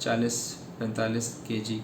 40-45 kg